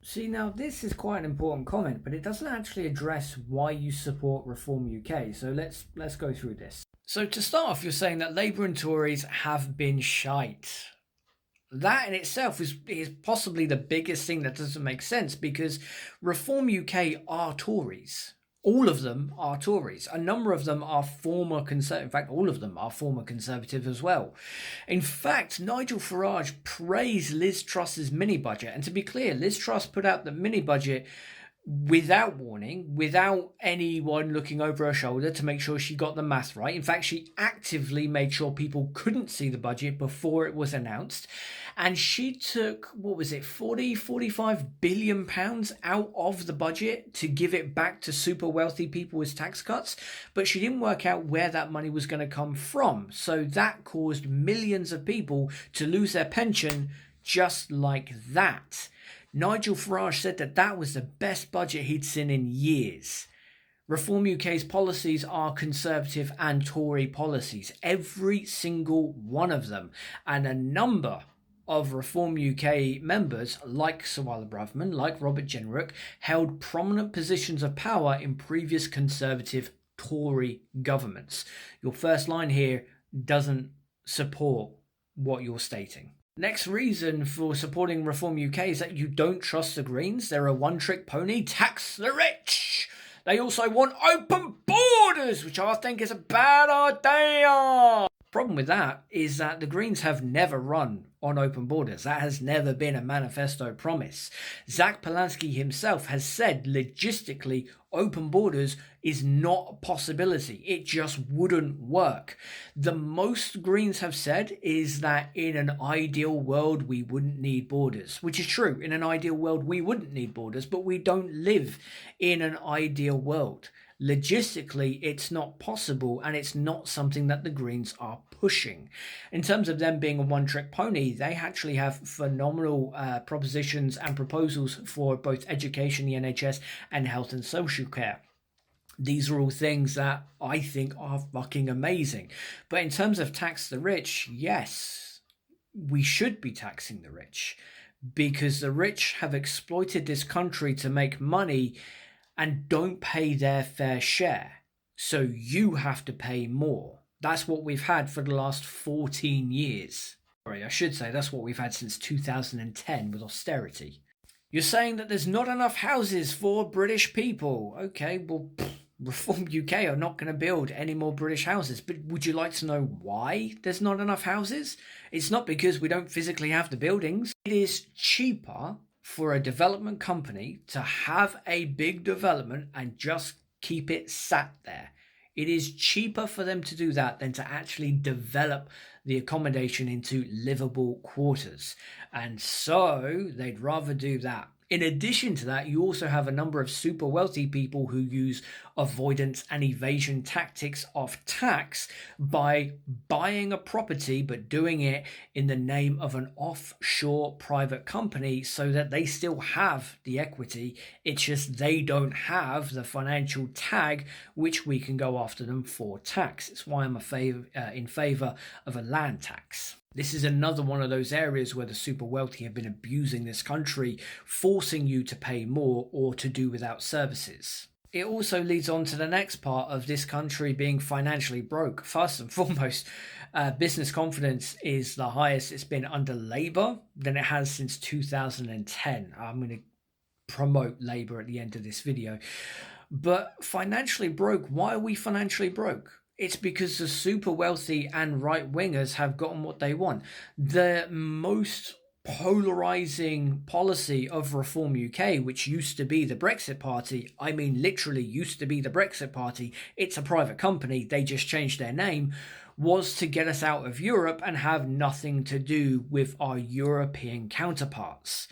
See, now this is quite an important comment, but it doesn't actually address why you support Reform UK. So let's go through this. So to start off, you're saying that Labour and Tories have been shite. That in itself is possibly the biggest thing that doesn't make sense, because Reform UK are Tories. All of them are Tories. A number of them are former Conservative. In fact, all of them are former Conservative as well. In fact, Nigel Farage praised Liz Truss's mini budget. And to be clear, Liz Truss put out the mini budget without warning, without anyone looking over her shoulder to make sure she got the math right. In fact, she actively made sure people couldn't see the budget before it was announced. And she took, what was it, 45 billion pounds out of the budget to give it back to super wealthy people as tax cuts. But she didn't work out where that money was going to come from. So that caused millions of people to lose their pension just like that. Nigel Farage said that that was the best budget he'd seen in years. Reform UK's policies are Conservative and Tory policies, every single one of them. And a number of Reform UK members, like Suella Braverman, like Robert Jenrick, held prominent positions of power in previous Conservative Tory governments. Your first line here doesn't support what you're stating. Next reason for supporting Reform UK is that you don't trust the Greens. They're a one-trick pony. Tax the rich. They also want open borders, which I think is a bad idea. Problem with that is that the Greens have never run on open borders. That has never been a manifesto promise. Zach Polanski himself has said logistically open borders is not a possibility. It just wouldn't work. The most Greens have said is that in an ideal world we wouldn't need borders, which is true. In an ideal world we wouldn't need borders, but we don't live in an ideal world. Logistically, it's not possible, and it's not something that the Greens are pushing. In terms of them being a one-trick pony, they actually have phenomenal propositions and proposals for both education, the NHS, and health and social care. These are all things that I think are fucking amazing. But in terms of tax the rich, yes, we should be taxing the rich, because the rich have exploited this country to make money and don't pay their fair share. So you have to pay more. That's what we've had for the last 14 years. Sorry, I should say that's what we've had since 2010 with austerity. You're saying that there's not enough houses for British people. Okay, well, Reform UK are not going to build any more British houses. But would you like to know why there's not enough houses? It's not because we don't physically have the buildings. It is cheaper for a development company to have a big development and just keep it sat there. It is cheaper for them to do that than to actually develop the accommodation into livable quarters. And so they'd rather do that. In addition to that, you also have a number of super wealthy people who use avoidance and evasion tactics of tax by buying a property but doing it in the name of an offshore private company so that they still have the equity. It's just they don't have the financial tag which we can go after them for tax. It's why I'm in favor of a land tax. This is another one of those areas where the super wealthy have been abusing this country, forcing you to pay more or to do without services. It also leads on to the next part of this country being financially broke. First and foremost, business confidence is the highest it's been under Labour than it has since 2010. I'm going to promote Labour at the end of this video. But financially broke, why are we financially broke? It's because the super wealthy and right-wingers have gotten what they want. The most polarizing policy of Reform UK, which used to be the Brexit Party, I mean literally used to be the Brexit Party, it's a private company, they just changed their name, was to get us out of Europe and have nothing to do with our European counterparts.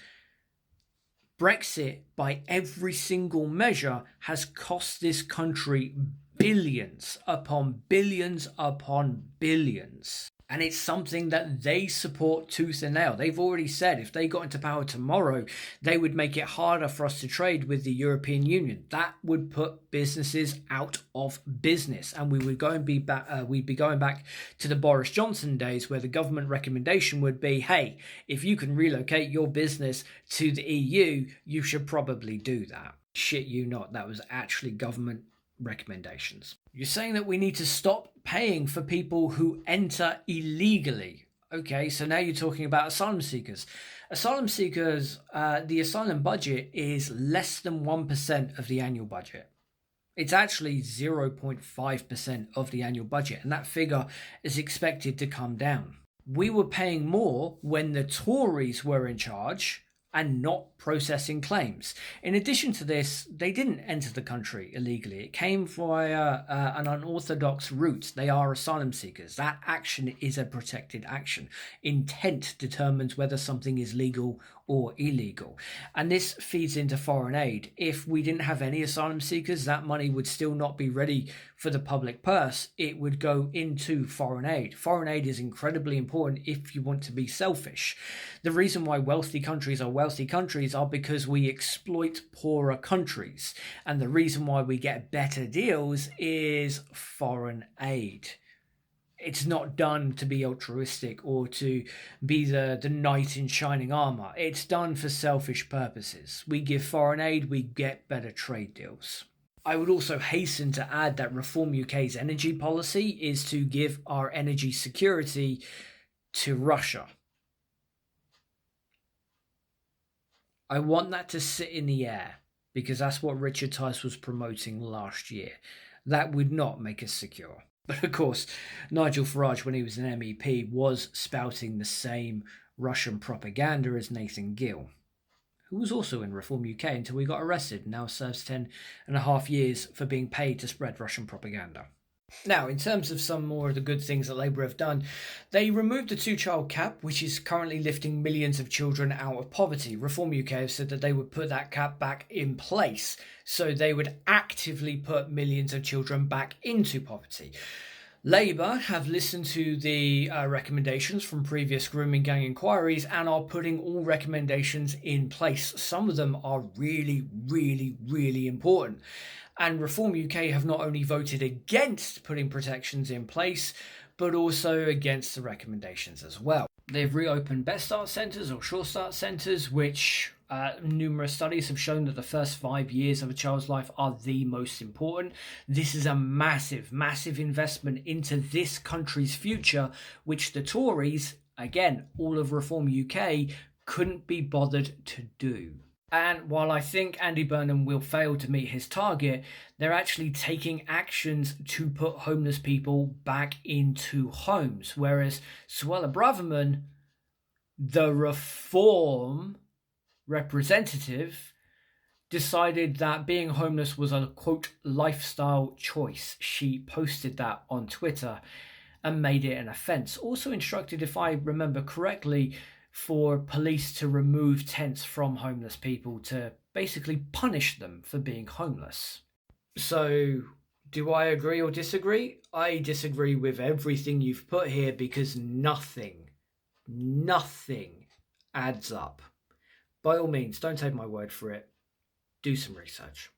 Brexit, by every single measure, has cost this country billions upon billions upon billions. And it's something that they support tooth and nail. They've already said if they got into power tomorrow, they would make it harder for us to trade with the European Union. That would put businesses out of business. And we would we'd be going back to the Boris Johnson days where the government recommendation would be, hey, if you can relocate your business to the EU, you should probably do that. Shit you not. That was actually government recommendations. You're saying that we need to stop paying for people who enter illegally. Okay, so now you're talking about asylum seekers. Asylum seekers, the asylum budget is less than 1% of the annual budget. It's actually 0.5% of the annual budget, and that figure is expected to come down. We were paying more when the Tories were in charge and not processing claims. In addition to this, they didn't enter the country illegally. It came via an unorthodox route. They are asylum seekers. That action is a protected action. Intent determines whether something is legal or illegal. And this feeds into foreign aid. If we didn't have any asylum seekers, that money would still not be ready for the public purse. It would go into foreign aid. Foreign aid is incredibly important if you want to be selfish. The reason why wealthy countries are because we exploit poorer countries. And the reason why we get better deals is foreign aid. It's not done to be altruistic or to be the knight in shining armor. It's done for selfish purposes. We give foreign aid, we get better trade deals. I would also hasten to add that Reform UK's energy policy is to give our energy security to Russia. I want that to sit in the air because that's what Richard Tice was promoting last year. That would not make us secure. But of course, Nigel Farage, when he was an MEP, was spouting the same Russian propaganda as Nathan Gill, who was also in Reform UK until he got arrested and now serves 10.5 years for being paid to spread Russian propaganda. Now, in terms of some more of the good things that Labour have done, they removed the two-child cap, which is currently lifting millions of children out of poverty. Reform UK have said that they would put that cap back in place, so they would actively put millions of children back into poverty. Labour have listened to the recommendations from previous grooming gang inquiries and are putting all recommendations in place. Some of them are really, really, really important. And Reform UK have not only voted against putting protections in place, but also against the recommendations as well. They've reopened Best Start Centres or Sure Start Centres, which numerous studies have shown that the first 5 years of a child's life are the most important. This is a massive, massive investment into this country's future, which the Tories, again, all of Reform UK, couldn't be bothered to do. And while I think Andy Burnham will fail to meet his target, they're actually taking actions to put homeless people back into homes. Whereas Suella Braverman, the Reform representative, decided that being homeless was a, quote, lifestyle choice. She posted that on Twitter and made it an offence. Also instructed, if I remember correctly, for police to remove tents from homeless people to basically punish them for being homeless. So, do I agree or disagree? I disagree with everything you've put here because nothing adds up. By all means, don't take my word for it. Do some research.